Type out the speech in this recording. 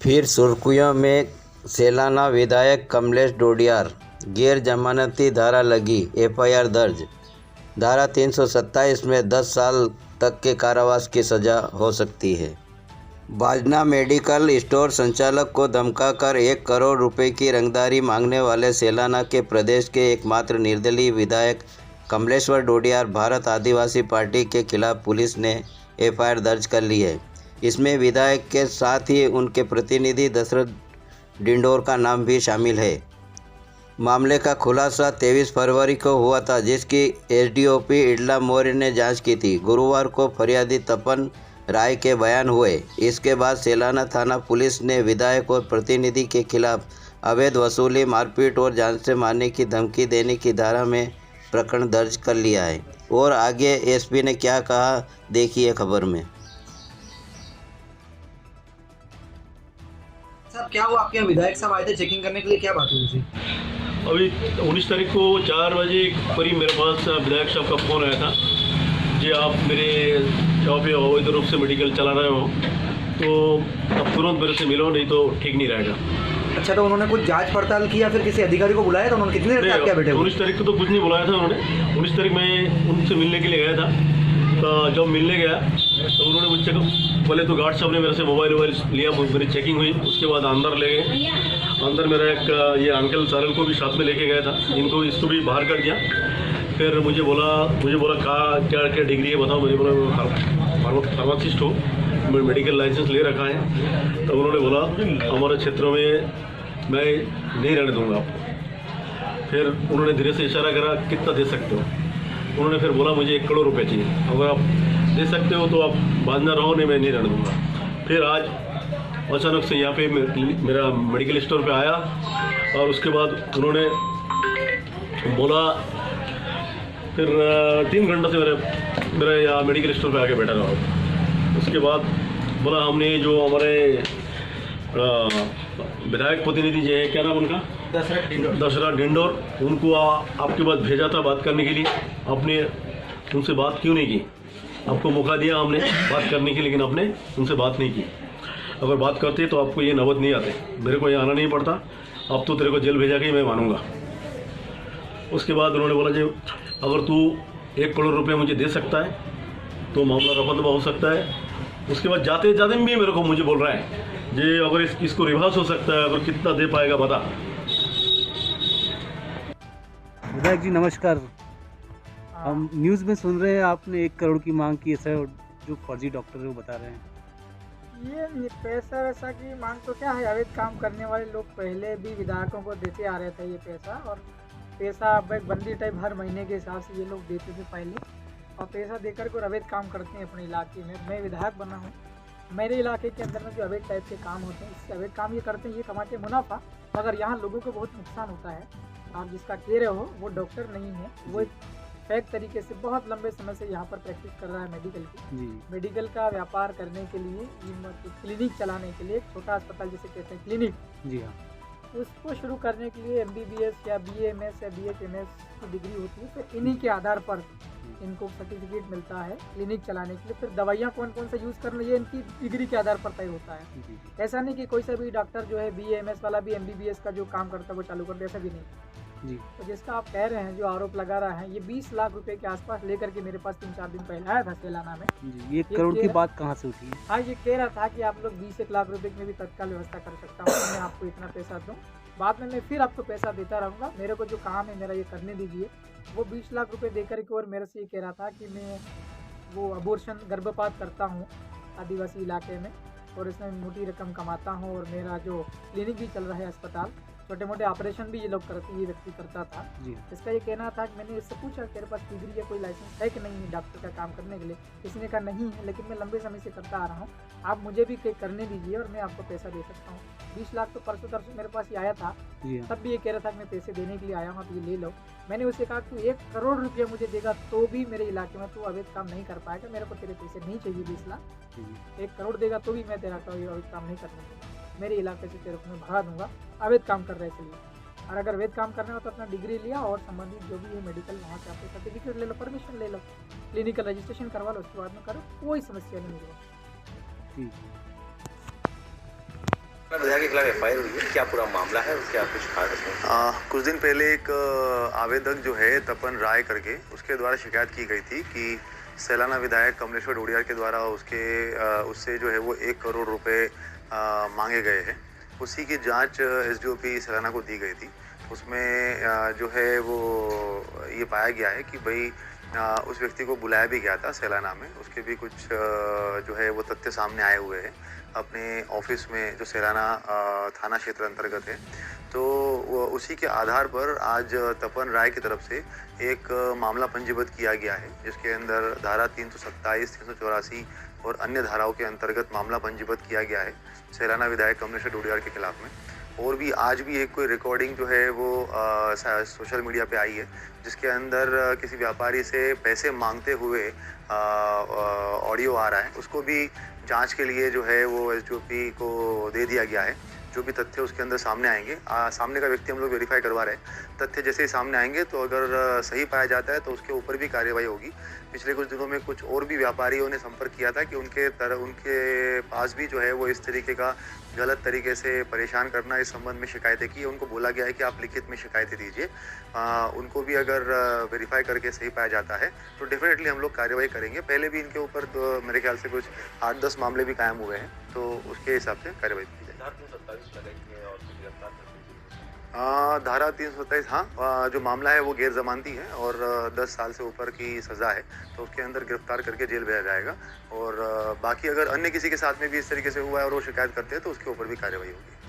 फिर सुर्खियों में सेलाना विधायक कमलेश डोडियार, गैर जमानती धारा लगी, एफआईआर दर्ज। धारा 327 में 10 साल तक के कारावास की सज़ा हो सकती है। बाजना मेडिकल स्टोर संचालक को धमकाकर 1 करोड़ रुपए की रंगदारी मांगने वाले सेलाना के प्रदेश के एकमात्र निर्दलीय विधायक कमलेश्वर डोडियार भारत आदिवासी पार्टी के खिलाफ पुलिस ने एफआईआर दर्ज कर ली है। इसमें विधायक के साथ ही उनके प्रतिनिधि दशरथ डिंडोर का नाम भी शामिल है। मामले का खुलासा 23 फरवरी को हुआ था, जिसकी एसडीओपी इडला मौर्य ने जांच की थी। गुरुवार को फरियादी तपन राय के बयान हुए। इसके बाद सेलाना थाना पुलिस ने विधायक और प्रतिनिधि के खिलाफ अवैध वसूली, मारपीट और जान से मारने की धमकी देने की धारा में प्रकरण दर्ज कर लिया है। और आगे एसपी ने क्या कहा, देखिए खबर में। साहब क्या हुआ, आपके यहाँ विधायक साहब आए थे चेकिंग करने के लिए, क्या बात हुई थी? अभी 19 तारीख को 4 बजे करीब मेरे पास विधायक साहब का फ़ोन आया था, जी आप मेरे यहाँ पे अवैध रूप से मेडिकल चला रहे हो तो अब तुरंत मेरे से मिलो, नहीं तो ठीक नहीं रहेगा। अच्छा, तो उन्होंने कुछ जांच पड़ताल की या फिर किसी अधिकारी को बुलाया था? उन्होंने कितनी देर तक क्या बैठे? 19 तारीख को तो कुछ नहीं बुलाया था उन्होंने। 19 तारीख में उनसे मिलने के लिए गया था, तो जब मिलने गया तो उन्होंने मुझसे पहले तो गार्ड साहब ने मेरे से मोबाइल लिया, मेरी चेकिंग हुई। उसके बाद अंदर ले गए। अंदर मेरा एक ये अंकल सारल को भी साथ में लेके गया था, इसको भी बाहर कर दिया। फिर मुझे बोला क्या डिग्री है बताओ। मुझे बोला फार्मासिस्ट हो, मैं मेडिकल लाइसेंस ले रखा है। तो उन्होंने बोला हमारे क्षेत्र में मैं नहीं रहने दूंगा आपको। फिर उन्होंने धीरे से इशारा करा, कितना दे सकते हो? उन्होंने फिर बोला मुझे 1 करोड़ रुपए चाहिए, अगर आप दे सकते हो तो आप बांधना रहो, नहीं मैं नहीं रहने दूंगा। फिर आज अचानक से यहाँ पे मेरा मेडिकल स्टोर पे आया और उसके बाद उन्होंने बोला, फिर 3 घंटे से मेरे यहाँ मेडिकल स्टोर पे आके बैठा रहा। उसके बाद बोला हमने जो हमारे विधायक प्रतिनिधि जो है, क्या नाम उनका, दशरथ डिंडोर, उनको आपके पास भेजा था बात करने के लिए। आपने उनसे बात क्यों नहीं की? आपको मौका दिया हमने बात करने की, लेकिन आपने उनसे बात नहीं की। अगर बात करते तो आपको ये नौबत नहीं आते, मेरे को यहाँ आना नहीं पड़ता। अब तो तेरे को जेल भेजा के ही मैं मानूंगा। उसके बाद उन्होंने बोला जी अगर तू 1 करोड़ रुपये मुझे दे सकता है तो मामला रफा दफा हो सकता है। उसके बाद जाते जाते भी मुझे बोल रहा है जी अगर इसको रिवर्स हो सकता है, अगर कितना दे पाएगा बता। विधायक जी नमस्कार। हम न्यूज़ में सुन रहे हैं आपने 1 करोड़ की मांग की है सर, जो फर्जी डॉक्टर है वो बता रहे हैं। ये पैसा वैसा की मांग तो क्या है, अवैध काम करने वाले लोग पहले भी विधायकों को देते आ रहे थे ये पैसा। और पैसा बंदी टाइप हर महीने के हिसाब से ये लोग देते थे पहले, और पैसा देकर के अवैध काम करते हैं अपने इलाके में। मैं विधायक बना हूँ, मेरे इलाके के अंदर में जो अवैध टाइप के काम होते हैं, इससे अवैध काम ये करते हैं, ये कमाते हैं मुनाफा, मगर यहाँ लोगों को बहुत नुकसान होता है। आप जिसका कह रहे हो वो डॉक्टर नहीं है, वो एक फेक तरीके से बहुत लंबे समय से यहाँ पर प्रैक्टिस कर रहा है मेडिकल की। मेडिकल का व्यापार करने के लिए, क्लिनिक चलाने के लिए, छोटा अस्पताल जिसे कहते हैं क्लिनिक, जी हाँ, उसको शुरू करने के लिए MBBS या BAMS या BHMS की डिग्री होती है। फिर इन्हीं के आधार पर इनको सर्टिफिकेट मिलता है क्लिनिक चलाने के लिए। फिर दवाइयाँ कौन कौन सा यूज़ करना, ये इनकी डिग्री के आधार पर तय होता है। ऐसा नहीं कि कोई सा भी डॉक्टर जो है BAMS वाला भी MBBS का जो काम करता है वो चालू कर दे, ऐसा भी नहीं जी। तो जिसका आप कह रहे हैं, जो आरोप लगा रहा है, ये 20 लाख रुपए के आसपास लेकर के मेरे पास 3-4 दिन पहले आया था सेलाना में जी। 1 करोड़ की बात कहाँ से उठी? हाँ, ये कह रहा था कि आप लोग 20-1 लाख रुपए में भी तत्काल व्यवस्था कर सकता हूँ, मैं आपको इतना पैसा दूँ, बाद में मैं फिर आपको पैसा देता रहूँगा, मेरे को जो काम है मेरा ये करने दीजिए। वो 20 लाख रुपए देकर के और मेरे से ये कह रहा था कि मैं वो अबॉर्शन गर्भपात करता हूँ आदिवासी इलाके में, और इसमें मोटी रकम कमाता हूँ, और मेरा जो क्लिनिक भी चल रहा है अस्पताल, छोटे मोटे ऑपरेशन भी ये व्यक्ति करता था जी। इसका ये कहना था कि मैंने इससे पूछा तेरे पास डिग्री या कोई लाइसेंस है कि नहीं है डॉक्टर का काम करने के लिए? किसी ने कहा नहीं है, लेकिन मैं लंबे समय से करता आ रहा हूँ, आप मुझे भी करने दीजिए और मैं आपको पैसा दे सकता हूँ। 20 लाख तो परसों तरसों मेरे पास ही आया था, तब भी ये कह रहा था कि मैं पैसे देने के लिए आया हूँ, तो ये ले लो। मैंने उससे कहा तू 1 करोड़ रुपया मुझे देगा तो भी मेरे इलाके में तू अवैध काम नहीं कर पाएगा, मेरे को तेरे पैसे नहीं चाहिए 20 लाख। 1 करोड़ देगा तो भी मैं तेरा अवैध काम नहीं करने दूँगा, मेरे इलाके से तेरे को मैं भगा दूंगा अवैध काम कर रहे चलिए। और अगर अवैध काम करना हो तो अपना डिग्री लिया और संबंधित जो भी है मेडिकल वहाँ से आपको सर्टिफिकेट ले लो, परमिशन ले लो, क्लिनिकल रजिस्ट्रेशन करवा लो, उसके बाद में करो, कोई समस्या नहीं होगी। ठीक। विधायक के खिलाफ एफआईआर हुई है, क्या पूरा मामला है, क्या कुछ खास? कुछ दिन पहले एक आवेदक जो है तपन राय करके, उसके द्वारा शिकायत की गई थी कि सैलाना विधायक कमलेश्वर डोडियार के द्वारा उससे जो है वो 1 करोड़ रुपए मांगे गए हैं। उसी की जांच एसडीओपी सैलाना को दी गई थी। उसमें जो है वो ये पाया गया है कि भाई उस व्यक्ति को बुलाया भी गया था सैलाना में। उसके भी कुछ जो है वो तथ्य सामने आए हुए हैं अपने ऑफिस में, जो सैलाना थाना क्षेत्र अंतर्गत है। तो उसी के आधार पर आज तपन राय की तरफ से एक मामला पंजीबद्ध किया गया है, जिसके अंदर धारा 327, 384 और अन्य धाराओं के अंतर्गत मामला पंजीबद्ध किया गया है सैलाना विधायक कमलेश्वर डोडियार के खिलाफ में। और भी आज भी एक कोई रिकॉर्डिंग जो है वो सोशल मीडिया पे आई है, जिसके अंदर किसी व्यापारी से पैसे मांगते हुए ऑडियो आ रहा है। उसको भी जांच के लिए जो है वो एसडीओपी को दे दिया गया है। जो भी तथ्य उसके अंदर सामने आएंगे, सामने का व्यक्ति हम लोग वेरीफाई करवा रहे हैं। तथ्य जैसे ही सामने आएंगे तो अगर सही पाया जाता है तो उसके ऊपर भी कार्रवाई होगी। पिछले कुछ दिनों में कुछ और भी व्यापारियों ने संपर्क किया था कि उनके पास भी जो है वो इस तरीके का गलत तरीके से परेशान करना, इस संबंध में शिकायतें की। उनको बोला गया है कि आप लिखित में शिकायतें दीजिए। उनको भी अगर वेरीफाई करके सही पाया जाता है तो डेफिनेटली हम लोग कार्रवाई करेंगे। पहले भी इनके ऊपर तो मेरे ख्याल से कुछ 8-10 मामले भी कायम हुए हैं, तो उसके हिसाब से कार्रवाई की जाए। धारा 327, हाँ, जो मामला है वो गैर जमानती है और 10 साल से ऊपर की सज़ा है, तो उसके अंदर गिरफ्तार करके जेल भेजा जाएगा। और बाकी अगर अन्य किसी के साथ में भी इस तरीके से हुआ है और वो शिकायत करते हैं तो उसके ऊपर भी कार्रवाई होगी।